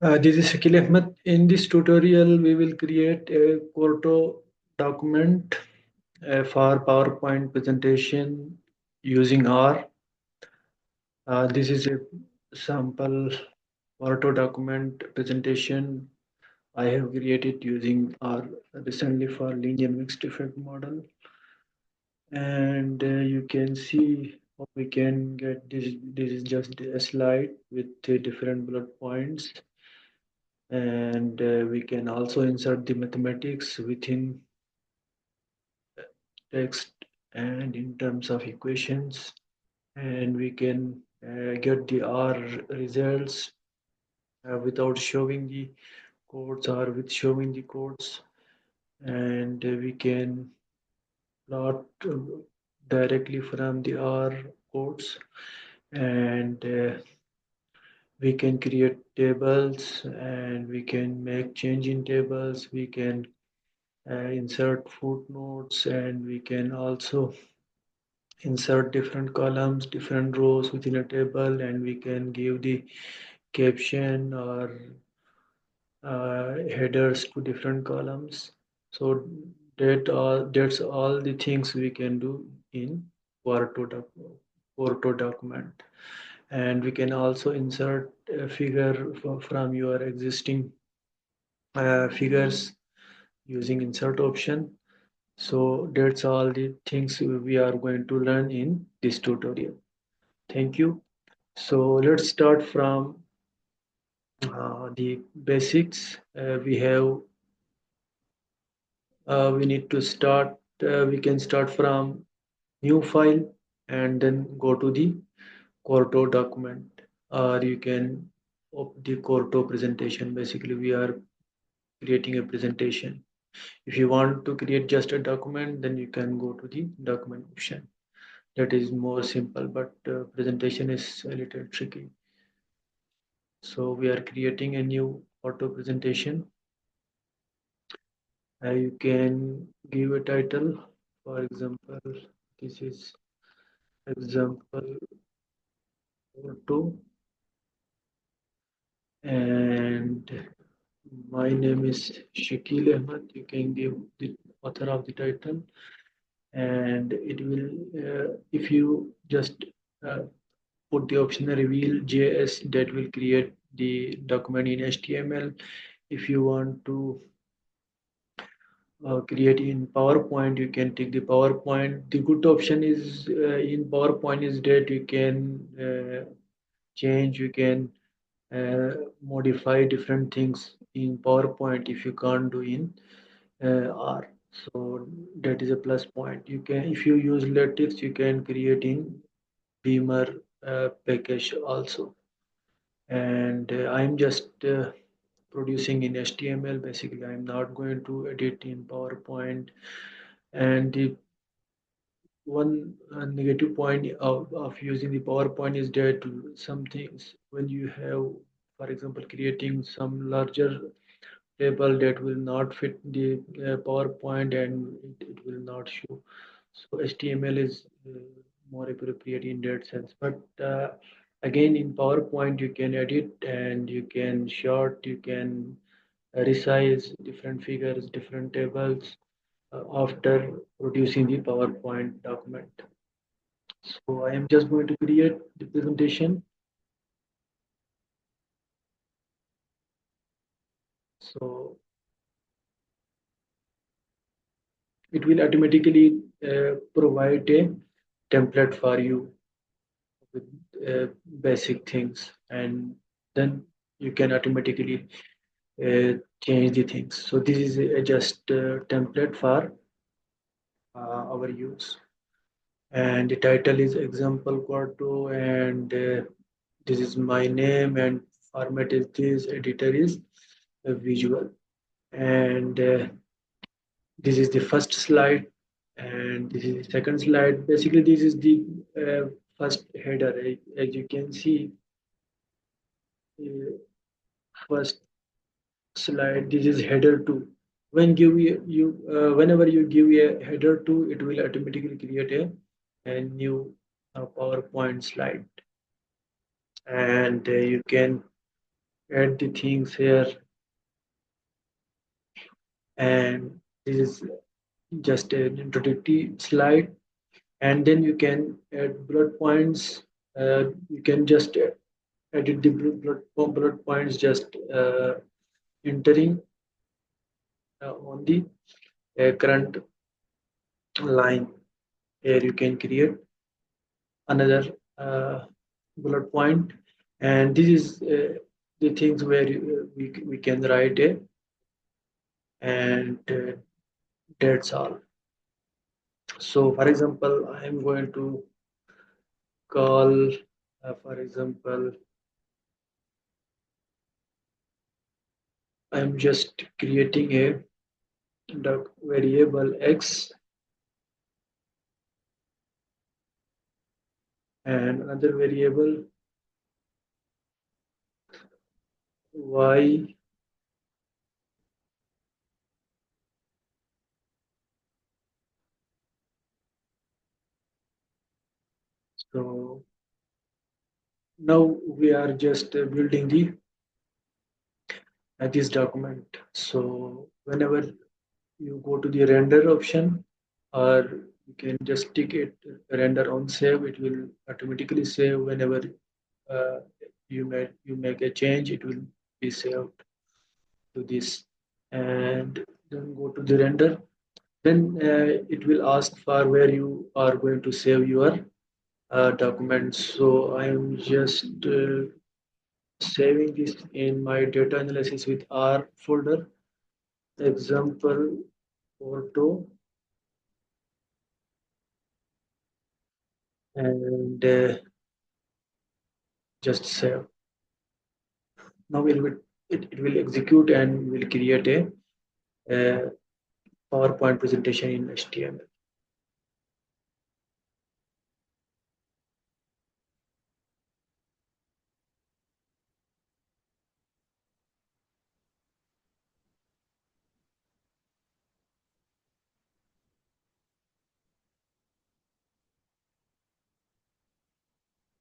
This is Shakil Ahmed. In this tutorial, we will create a Quarto document for PowerPoint presentation using R. This is a sample Quarto document presentation I have created using R recently for linear mixed effect model. And you can see how we can get this. This is just a slide with different bullet points, and we can also insert the mathematics within text and in terms of equations, and we can get the R results without showing the codes or with showing the codes, and we can plot directly from the R codes, and we can create tables, and we can make change in tables. We can insert footnotes, and we can also insert different columns, different rows within a table, and we can give the caption or headers to different columns. So that's all the things we can do in Quarto document. And we can also insert a figure from your existing figures using insert option. So that's all the things we are going to learn in this tutorial. Thank you. So let's start from the basics. We need to start. We can start from new file and then go to the Quarto document, or you can open the Quarto presentation. Basically, we are creating a presentation. If you want to create just a document, then you can go to the document option. That is more simple, but presentation is a little tricky. So we are creating a new auto presentation. You can give a title. For example, this is example auto, and my name is Shakil Ahmed. You can give the author of the title, and it will, if you just uh, put the option reveal JS, that will create the document in HTML. If you want to create in PowerPoint, you can take the PowerPoint. The good option is in PowerPoint is that you can change, you can modify different things in PowerPoint if you can't do in R. So that is a plus point. You can, if you use Latex, you can create in Beamer package also. And I'm just producing in HTML. Basically, I'm not going to edit in PowerPoint. And the one negative point of using the PowerPoint is that some things, when you have, for example, creating some larger table, that will not fit the PowerPoint, and it will not show. So HTML is more appropriate in that sense. But again, in PowerPoint, you can edit and you can short, you can resize different figures, different tables after producing the PowerPoint document. So I am just going to create the presentation. So it will automatically provide a template for you with basic things, and then you can automatically change the things. So this is just a template for our use, and the title is example quarto, and this is my name, and format is this, editor is visual, and this is the first slide, and this is the second slide. Basically, this is the first header. As you can see, uh, first slide. This is header two. When give whenever you give a header two, it will automatically create a new PowerPoint slide, and you can add the things here, and this is just an introductory slide. And then you can add bullet points. You can just edit the bullet points, just entering on the current line. Here you can create another bullet point, and this is the things where we can write it, and that's all. So for example, I am going to call, for example, I am just creating a variable x and another variable y. So now we are just building the this document. So whenever you go to the render option, or you can just tick it render on save, it will automatically save. Whenever uh, you make a change, it will be saved to this. And then go to the render, then it will ask for where you are going to save your documents. So I am just saving this in my data analysis with R folder, example Quarto, and just save. Now it will execute and will create a PowerPoint presentation in HTML.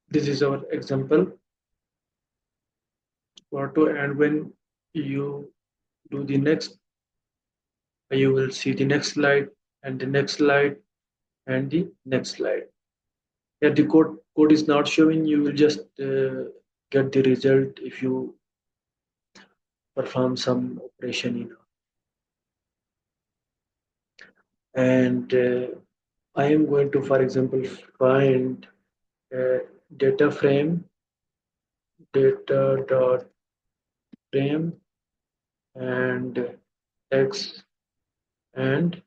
This is our example Quarto, and when you do the next, you will see the next slide and the next slide and the next slide. If the code is not showing, you will just get the result if you perform some operation, and I am going to, for example, find data frame, data dot frame, and x and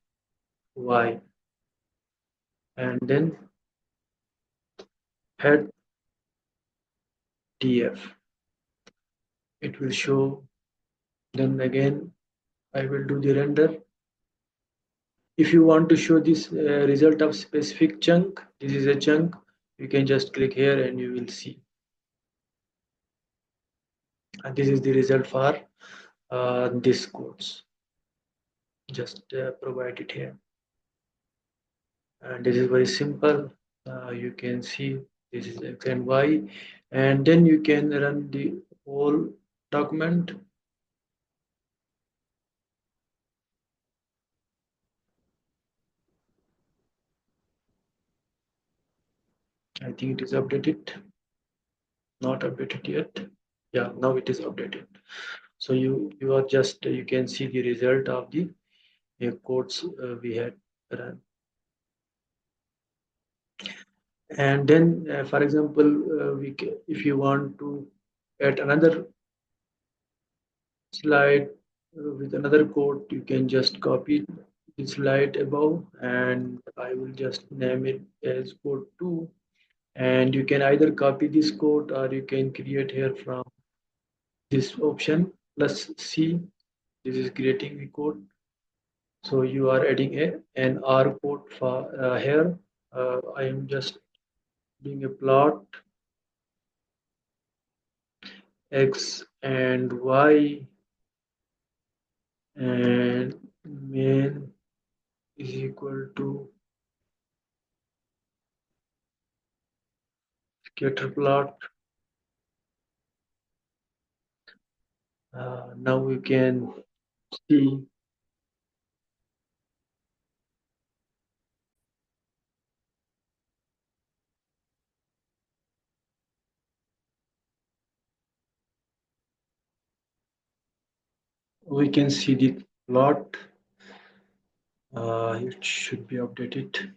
y, and then head df. It will show. Then again, I will do the render. If you want to show this result of specific chunk, this is a chunk, you can just click here and you will see. And this is the result for this codes. Just provide it here. And this is very simple. You can see this is x and y, and then you can run the whole document. I think it is updated. Not updated yet. Yeah, now it is updated. So you are just you can see the result of the codes we had run. And then for example, if you want to add another slide with another code, you can just copy the slide above, and I will just name it as code 2. And you can either copy this code or you can create here from this option plus C. This is creating the code. So you are adding an R code for here. I am just doing a plot x and y, and main is equal to scatter plot, Now we can see the plot. It should be updated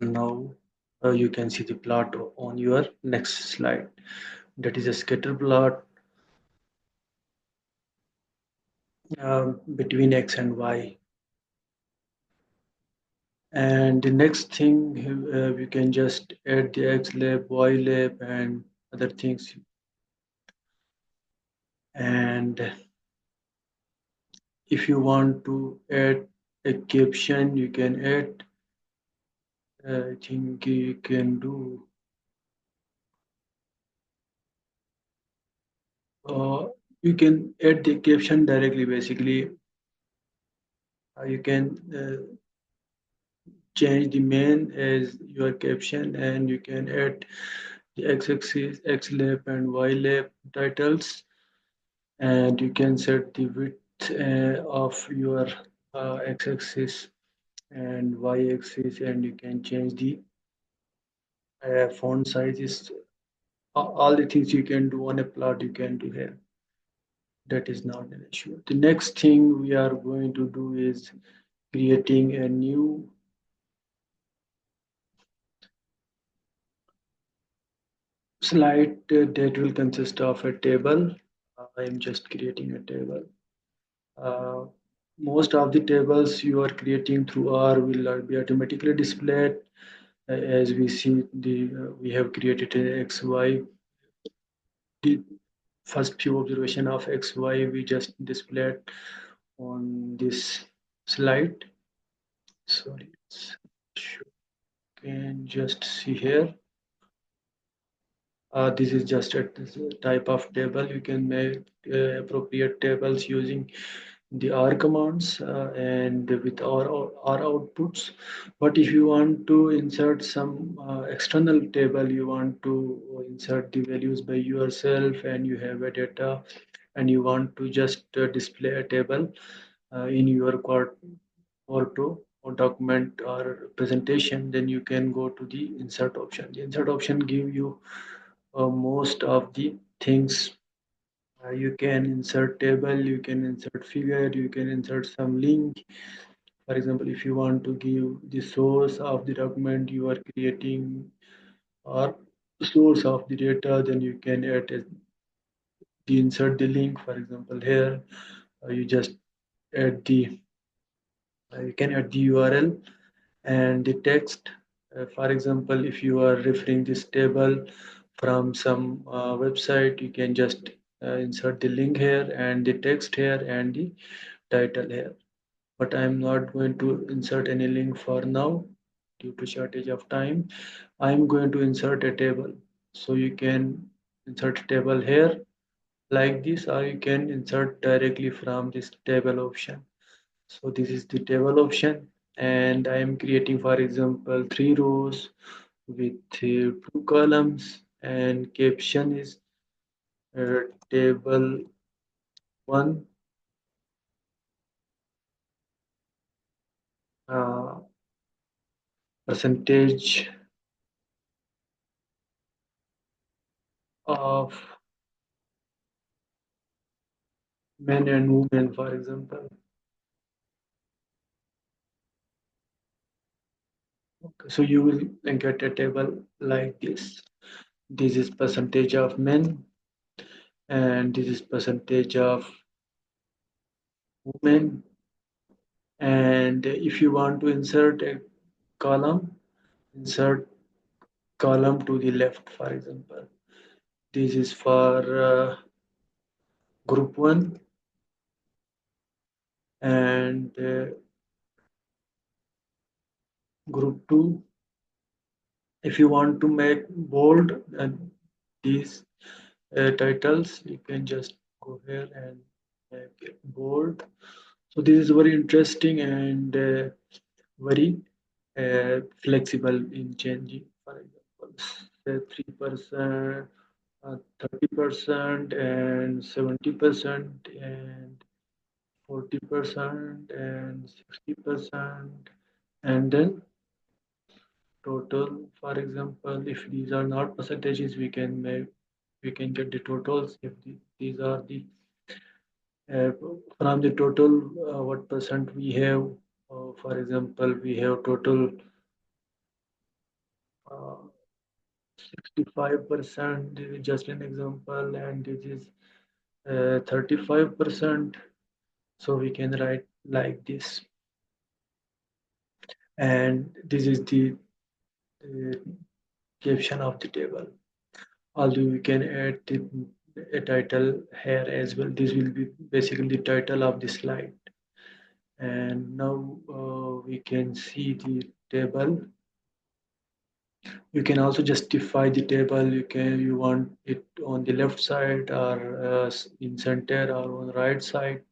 now. You can see the plot on your next slide. That is a scatter plot between x and y. And the next thing, we can just add the x lab, y lab, and other things. And if you want to add a caption, you can add. I think you can do. Uh, you can add the caption directly. Basically, you can change the main as your caption, and you can add the x-axis, x-lab, and y-lab titles, and you can set the width of your x-axis and y-axis, and you can change the font sizes. All the things you can do on a plot, you can do here. That is not an issue. The next thing we are going to do is creating a new slide that will consist of a table. I am just creating a table. Uh, Most of the tables you are creating through R will be automatically displayed. As we see, we have created a XY. The first few observation of XY we just displayed on this slide. Sorry, you can just see here. This is just this type of table. You can make appropriate tables using the R commands and with R outputs. But if you want to insert some external table, you want to insert the values by yourself, and you have a data, and you want to just display a table in your Quarto or document or presentation, then you can go to the insert option. The insert option give you most of the things. You can insert table, you can insert figure, you can insert some link. For example, if you want to give the source of the document you are creating or source of the data, then you can add the insert the link. For example, here you just add the you can add the URL and the text. For example, if you are referring this table from some website, you can just insert the link here and the text here and the title here. But I'm not going to insert any link for now due to shortage of time. I'm going to insert a table. So you can insert a table here like this, or you can insert directly from this table option. So this is the table option, and I am creating, for example, 3 rows with 2 columns, and caption is table one, uh, percentage of men and women, for example. Okay, so you will get a table like this. This is percentage of men, and this is percentage of women. And if you want to insert a column, insert column to the left, for example. This is for group 1, and group 2. If you want to make bold these titles, you can just go here and make it bold. So this is very interesting and very flexible in changing. For example, say 3%, 30% and 70% and 40% and 60%, and then total. For example, if these are not percentages, we can get the totals. If these are the uh, from the total, what percent we have. For example, we have total 65%. This is just an example, and this is 35%. So we can write like this, and this is the uh, caption of the table. Although we can add a title here as well. This will be basically the title of the slide. And now we can see the table. You can also justify the table. You want it on the left side or in center or on the right side.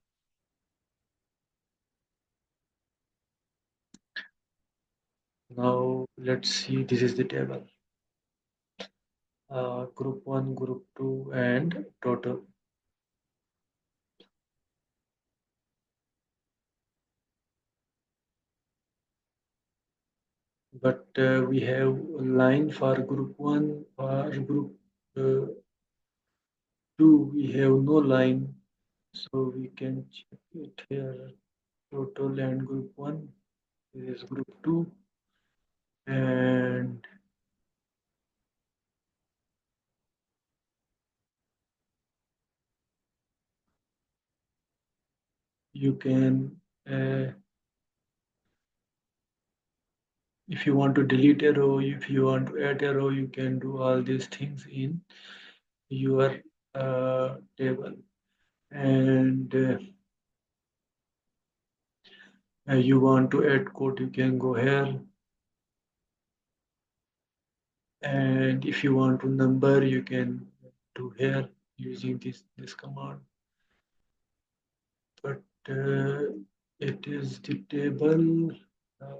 Now let's see. This is the table. Group one, group two, and total. But we have a line for group one. For group uh, two, we have no line, so we can check it here. Total and group one. This is group two, and you can, uh, if you want to delete a row, if you want to add a row, you can do all these things in your table. And you want to add code, you can go here. And if you want to number, you can do here using this command. But it is the table.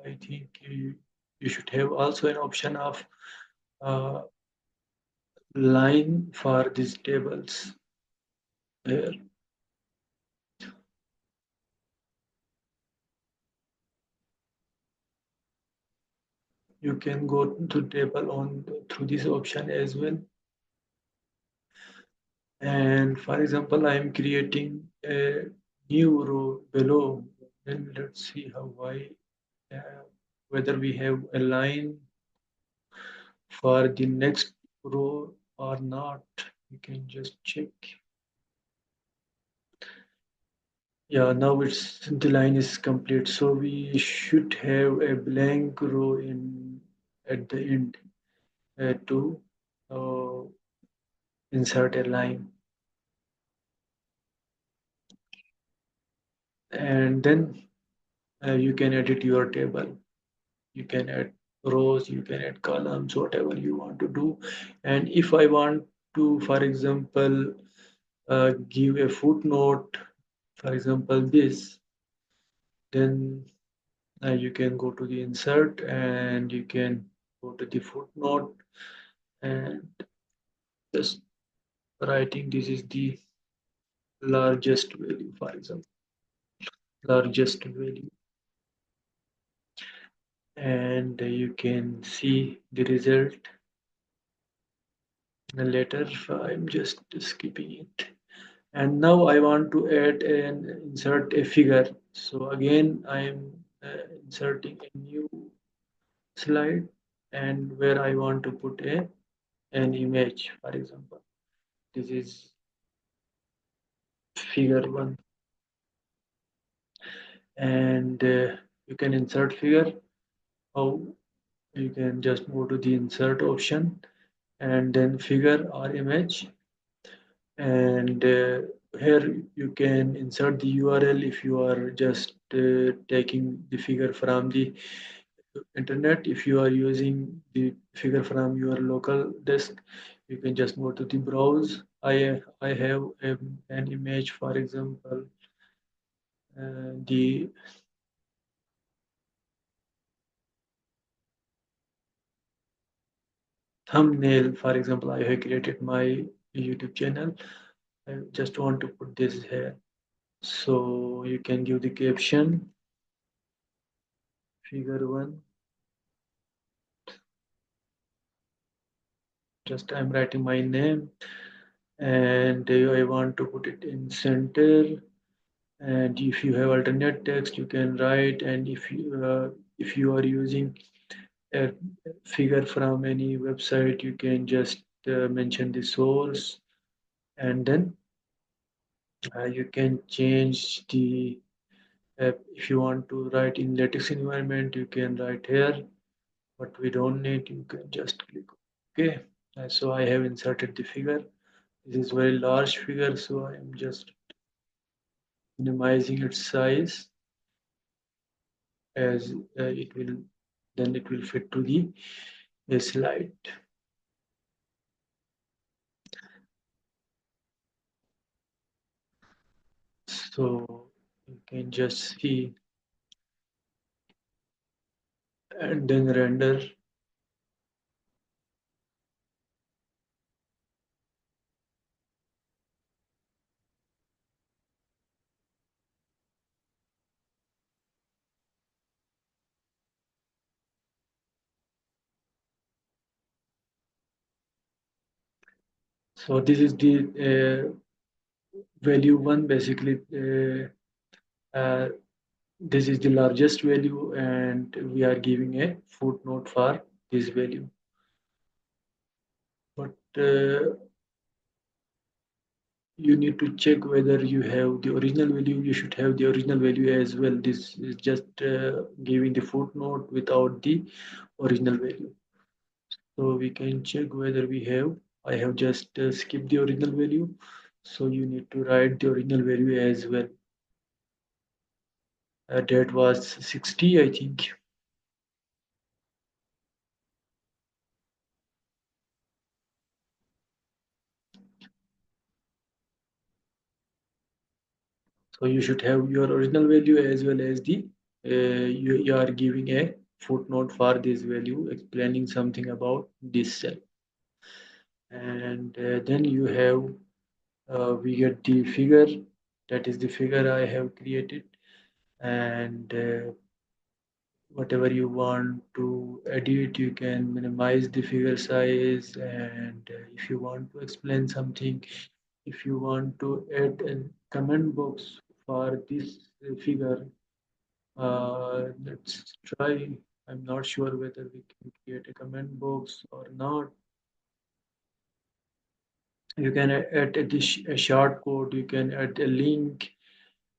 I think you should have also an option of uh, line for these tables here. You can go to table on through this option as well. And for example, I am creating a new row below. Then let's see how uh, whether we have a line for the next row or not. You can just check. Yeah, now it's the line is complete. So we should have a blank row in at the end to uh, insert a line, and then you can edit your table. You can add rows, you can add columns, whatever you want to do. And if I want to, for example, give a footnote, for example, this, then you can go to the insert and you can go to the footnote and just writing this is the largest value, for example, largest value. And you can see the result later. I'm just skipping it. And now I want to add and insert a figure. So again, I am inserting a new slide, and where I want to put an image, for example. This is figure one, and you can insert figure. How you can just go to the insert option and then figure or image, and here you can insert the URL if you are just taking the figure from the internet. If you are using the figure from your local desk, you can just go to the browse. I have an image, for example, the thumbnail. For example, I have created my YouTube channel. I just want to put this here. So you can give the caption, figure one. Just I'm writing my name, and I want to put it in center. And if you have alternate text, you can write. And if you are using a figure from any website, you can just mention the source, and then you can change the if you want to write in latex environment, you can write here, but we don't need, you can just click OK. So I have inserted the figure. This is very large figure, so I am just minimizing its size as it will, then it will fit to the slide. So you can just see and then render. So this is the value one basically. This is the largest value, and we are giving a footnote for this value. But you need to check whether you have the original value. You should have the original value as well. This is just giving the footnote without the original value. So we can check whether we have. I have just skipped the original value. So you need to write the original value as well. That was 60, I think. So you should have your original value as well as the you are giving a footnote for this value explaining something about this cell. And then you have we get the figure, that is the figure I have created. And whatever you want to edit, you can minimize the figure size. And if you want to explain something, if you want to add a comment box for this figure, let's try. I'm not sure whether we can create a comment box or not. You can add a short code, you can add a link,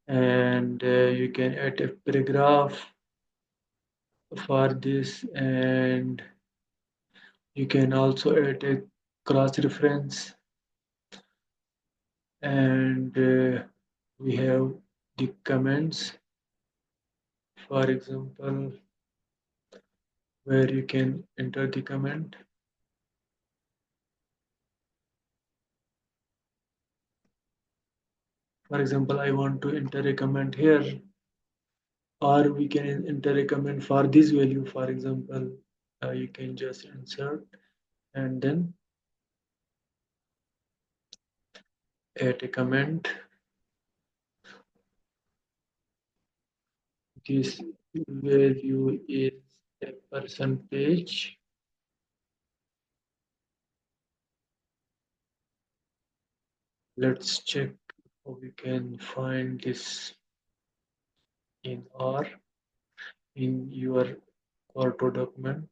and you can add a paragraph for this. And you can also add a cross reference. And we have the comments, for example, where you can enter the comment. For example, I want to enter a comment here, or we can enter a comment for this value. For example, you can just insert and then add a comment. This value is a percentage. Let's check how we can find this in R in your Quarto document.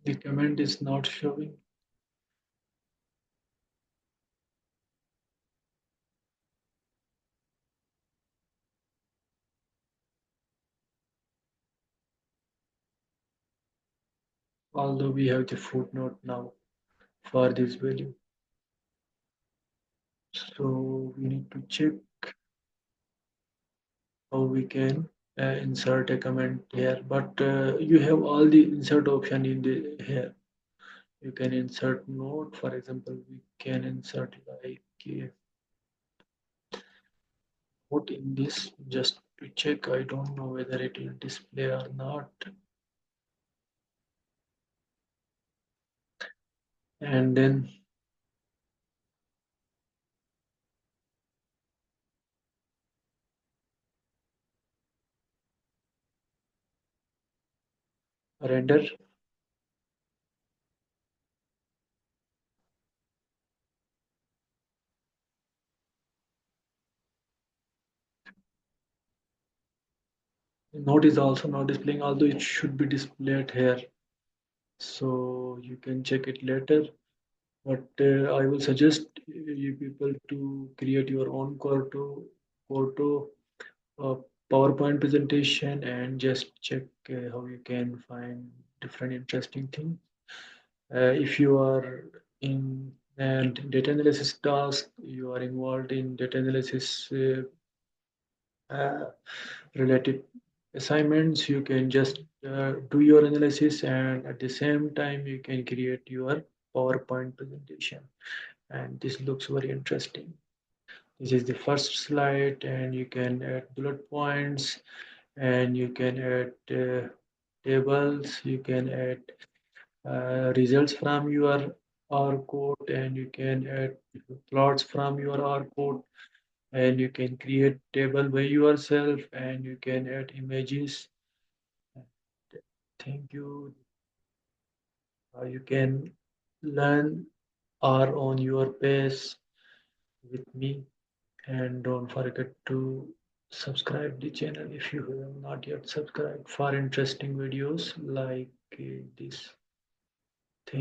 The comment is not showing. Although we have the footnote now for this value. So we need to check how we can insert a comment here. But you have all the insert option in the here. You can insert note. For example, we can insert like note in this just to check. I don't know whether it will display or not. And then render. Note is also not displaying, although it should be displayed here. So you can check it later. But I will suggest you people to create your own Quarto uh, PowerPoint presentation and just check how you can find different interesting things. If you are in and data analysis task, you are involved in data analysis uh, related assignments, you can just do your analysis and at the same time you can create your PowerPoint presentation. And this looks very interesting. This is the first slide, and you can add bullet points, and you can add tables, you can add results from your R code, and you can add plots from your R code, and you can create table by yourself, and you can add images. Thank you. You can learn R on your pace with me. And don't forget to subscribe the channel if you have not yet subscribed for interesting videos like this.